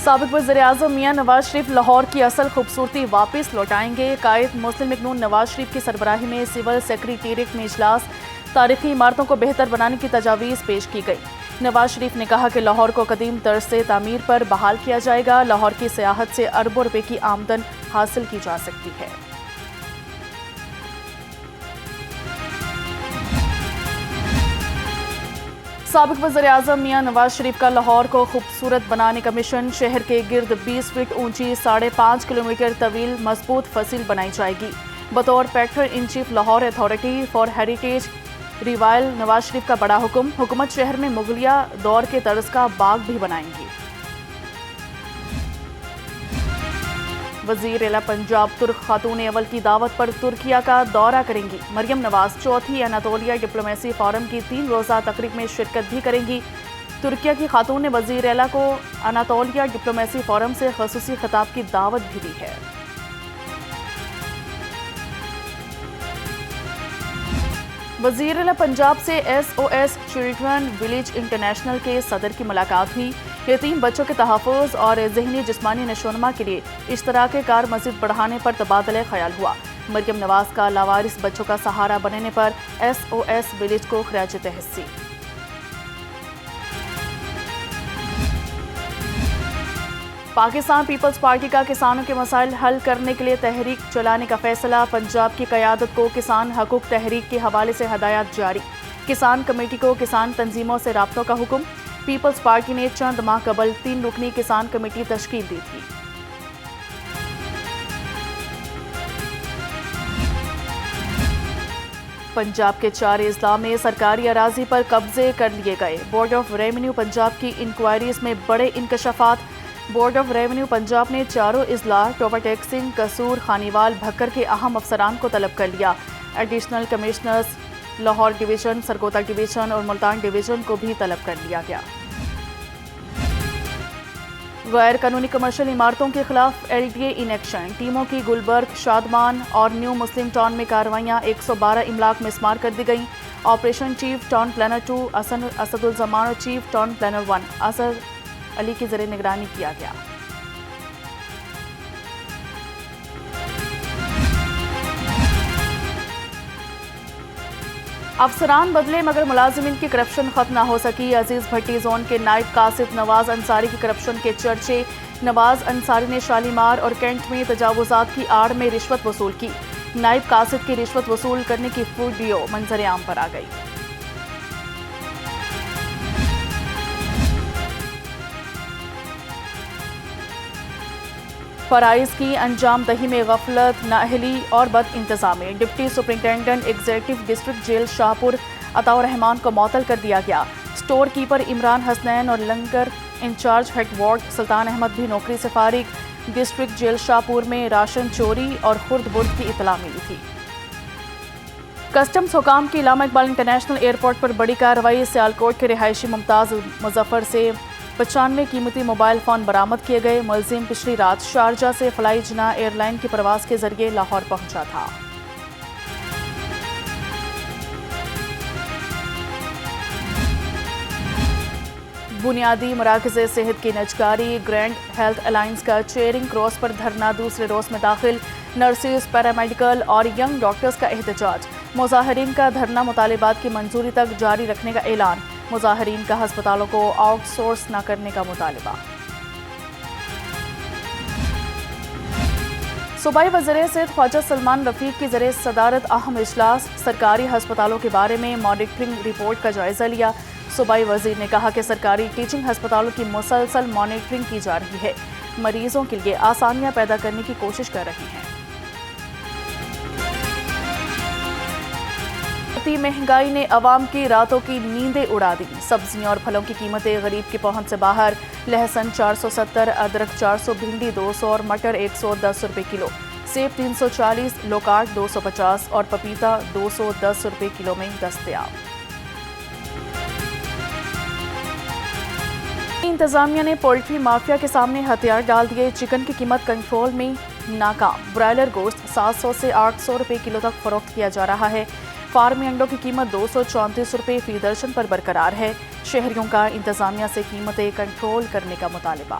سابق وزیراعظم میاں نواز شریف لاہور کی اصل خوبصورتی واپس لوٹائیں گے۔ قائد مسلم لیگ نون نواز شریف کی سربراہی میں سول سیکریٹریٹ میں اجلاس، تاریخی عمارتوں کو بہتر بنانے کی تجاویز پیش کی گئی۔ نواز شریف نے کہا کہ لاہور کو قدیم طرز سے تعمیر پر بحال کیا جائے گا۔ لاہور کی سیاحت سے اربوں روپے کی آمدن حاصل کی جا سکتی ہے۔ سابق وزیراعظم میاں نواز شریف کا لاہور کو خوبصورت بنانے کا مشن، شہر کے گرد 20 فٹ اونچی 5.5 کلومیٹر طویل مضبوط فصیل بنائی جائے گی۔ بطور patron in chief Lahore authority for heritage revival Nawaz Sharif کا بڑا حکم، حکومت شہر میں مغلیہ دور کے طرز کا باغ بھی بنائیں گی۔ وزیر اعلیٰ پنجاب ترک خاتون اول کی دعوت پر ترکیہ کا دورہ کریں گی۔ مریم نواز چوتھی اناطولیہ ڈپلومیسی فورم کی 3 روزہ تقریب میں شرکت بھی کریں گی۔ ترکیہ کی خاتون نے وزیر اعلیٰ کو اناطولیہ ڈپلومیسی فورم سے خصوصی خطاب کی دعوت بھی دی ہے۔ وزیر اعلیٰ پنجاب سے SOS چلڈرن ولیج انٹرنیشنل کے صدر کی ملاقات ہوئی۔ یتیم بچوں کے تحفظ اور ذہنی جسمانی نشوونما کے لیے اشتراک کار مزید بڑھانے پر تبادلہ خیال ہوا۔ مریم نواز کا لاوارث بچوں کا سہارا بننے پر SOS ولیج کو خراج تحسین۔ پاکستان پیپلز پارٹی کا کسانوں کے مسائل حل کرنے کے لیے تحریک چلانے کا فیصلہ، پنجاب کی قیادت کو کسان حقوق تحریک کے حوالے سے ہدایات جاری۔ کسان کمیٹی کو کسان تنظیموں سے رابطوں کا حکم۔ پیپلز پارٹی نے چند ماہ قبل 3 رکنی کسان کمیٹی تشکیل دی تھی۔ پنجاب کے 4 اضلاع میں سرکاری اراضی پر قبضے کر لیے گئے۔ بورڈ آف ریونیو پنجاب کی انکوائریز میں بڑے انکشافات۔ بورڈ آف ریونیو پنجاب نے 4 اضلاع ٹوبہ ٹیکسنگ، قصور، خانیوال، بھکر کے اہم افسران کو طلب کر لیا۔ Additional commissioners Lahore division, Sargodha division اور ملتان ڈویژن کو بھی طلب کر لیا گیا۔ غیر قانونی کمرشل عمارتوں کے خلاف LTA ان ایکشن، ٹیموں کی گلبرگ، شادمان اور نیو مسلم ٹاؤن میں کارروائیاں، 112 املاک مسمار کر دی گئیں۔ Operation chief town planner 2 Asad الزمان اور chief town planner 1 Azhar Ali کی زیر نگرانی کیا گیا۔ افسران بدلے مگر ملازمین کی کرپشن ختم نہ ہو سکی۔ عزیز بھٹی زون کے نائب قاصد نواز انصاری کی کرپشن کے چرچے۔ نواز انصاری نے شالیمار اور کینٹ میں تجاوزات کی آڑ میں رشوت وصول کی۔ نائب قاصد کی رشوت وصول کرنے کی ویڈیو منظر عام پر آ گئی۔ فرائض کی انجام دہی میں غفلت، نااہلی اور بد انتظامی، deputy superintendent executive district jail Shahpur Ata ur-Rehman کو معطل کر دیا گیا۔ سٹور کیپر عمران حسنین اور لنگر انچارج ہیڈ وارڈ سلطان احمد بھی نوکری سے فارغ۔ ڈسٹرکٹ جیل شاہپور میں راشن چوری اور خرد برد کی اطلاع ملی تھی۔ کسٹمز حکام کی علامہ اقبال انٹرنیشنل ایئرپورٹ پر بڑی کارروائی، سیالکوٹ کے رہائشی ممتاز مظفر سے 95 قیمتی موبائل فون برآمد کیے گئے۔ ملزم پچھلی رات شارجہ سے فلائی جناح ایئر لائن کی پرواز کے ذریعے لاہور پہنچا تھا۔ بنیادی مراکز صحت کی نجکاری، گرینڈ ہیلتھ الائنس کا چیئرنگ کراس پر دھرنا دوسرے روز میں داخل۔ نرسز، پیرامیڈیکل اور ینگ ڈاکٹرز کا احتجاج۔ مظاہرین کا دھرنا مطالبات کی منظوری تک جاری رکھنے کا اعلان۔ مظاہرین کا ہسپتالوں کو آؤٹ سورس نہ کرنے کا مطالبہ۔ صوبائی وزیر صحت خواجہ سلمان رفیق کی زیر صدارت اہم اجلاس، سرکاری ہسپتالوں کے بارے میں مانیٹرنگ رپورٹ کا جائزہ لیا۔ صوبائی وزیر نے کہا کہ سرکاری ٹیچنگ ہسپتالوں کی مسلسل مانیٹرنگ کی جا رہی ہے، مریضوں کے لیے آسانیاں پیدا کرنے کی کوشش کر رہی ہیں۔ مہنگائی نے عوام کی راتوں کی نیندیں اڑا دی۔ سبزیوں اور پھلوں کی قیمتیں غریب کی پہنچ سے باہر۔ لہسن 470، ادرک 400، بھنڈی 200 اور مٹر 110 روپے کلو۔ سیب 340، لوکاٹ 250 اور پپیتا 210 روپے کلو میں دستیاب۔ انتظامیہ نے پولٹری مافیا کے سامنے ہتھیار ڈال دیے، چکن کی قیمت کنٹرول میں ناکام۔ برائلر گوشت 700 سے 800 روپے کلو تک فروخت کیا جا رہا ہے۔ فارمی انڈوں کی قیمت 234 روپے فی درجن پر برقرار ہے۔ شہریوں کا انتظامیہ سے قیمتیں کنٹرول کرنے کا مطالبہ۔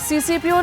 CCPO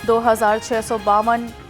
2652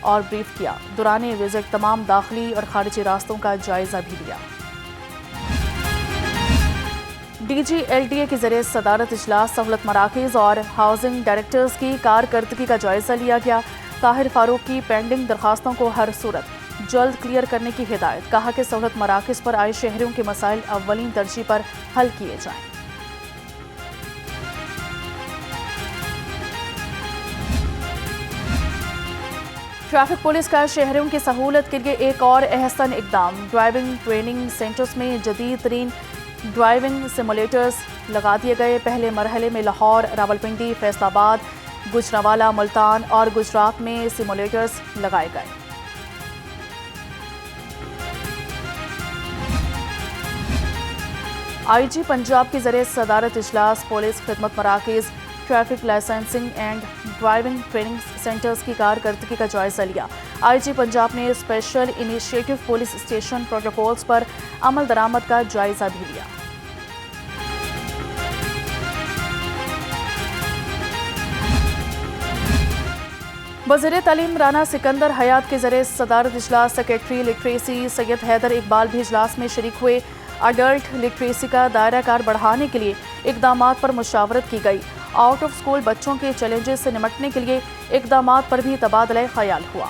اور بریف کیا۔ دوران وزٹ تمام داخلی اور خارجی راستوں کا جائزہ بھی لیا۔ D G L D A کے ذریعے صدارت اجلاس سہولت مراکز اور ہاؤسنگ ڈائریکٹرز کی کارکردگی کا جائزہ لیا گیا۔ طاہر فاروق کی پینڈنگ درخواستوں کو ہر صورت جلد کلیئر کرنے کی ہدایت، کہا کہ سہولت مراکز پر آئے شہریوں کے مسائل اولین ترجیح پر حل کیے جائیں۔ ٹریفک پولیس کا شہریوں کی سہولت کے لیے ایک اور احسن اقدام، ڈرائیونگ ٹریننگ سینٹرز میں جدید ترین ڈرائیونگ سیمولیٹرز لگا دیے گئے۔ پہلے مرحلے میں لاہور، راولپنڈی، فیصل آباد، گجرانوالہ، ملتان اور گجرات میں سیمولیٹرز لگائے گئے۔ آئی جی پنجاب کے ذریعے صدارت اجلاس پولیس خدمت مراکز، traffic licensing and driving training centers کی کارکردگی کا جائزہ لیا۔ آئی جی پنجاب نے special initiative police station protocols پر عمل درآمد کا جائزہ بھی لیا۔ وزیر تعلیم رانا سکندر حیات کے ذریعے صدارت اجلاس سیکریٹری لٹریسی سید حیدر اقبال بھی اجلاس میں شریک ہوئے۔ اڈلٹ لٹریسی کا دائرہ کار بڑھانے کے لیے اقدامات پر مشاورت کی گئی۔ آؤٹ آف اسکول بچوں کے چیلنجز سے نمٹنے کے لیے اقدامات پر بھی تبادلہ خیال ہوا۔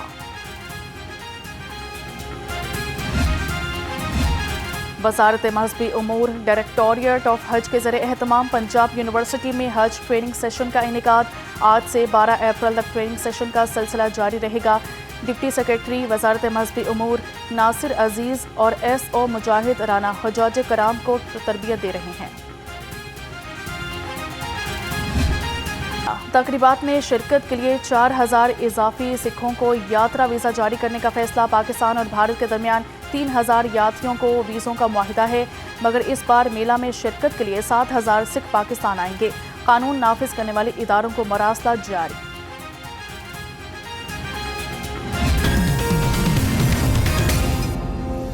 وزارت مذہبی امور ڈائریکٹوریٹ آف حج کے ذریعے اہتمام پنجاب یونیورسٹی میں حج ٹریننگ سیشن کا انعقاد۔ آج سے 12 اپریل تک ٹریننگ سیشن کا سلسلہ جاری رہے گا۔ ڈپٹی سیکریٹری وزارت مذہبی امور ناصر عزیز اور ایس او مجاہد رانا حجاج کرام کو تربیت دے رہے ہیں۔ تقریبات میں شرکت کے لیے 4000 اضافی سکھوں کو یاترا ویزا جاری کرنے کا فیصلہ۔ پاکستان اور بھارت کے درمیان 3000 یاتریوں کو ویزوں کا معاہدہ ہے، مگر اس بار میلہ میں شرکت کے لیے 7000 سکھ پاکستان آئیں گے۔ قانون نافذ کرنے والے اداروں کو مراسلہ جاری۔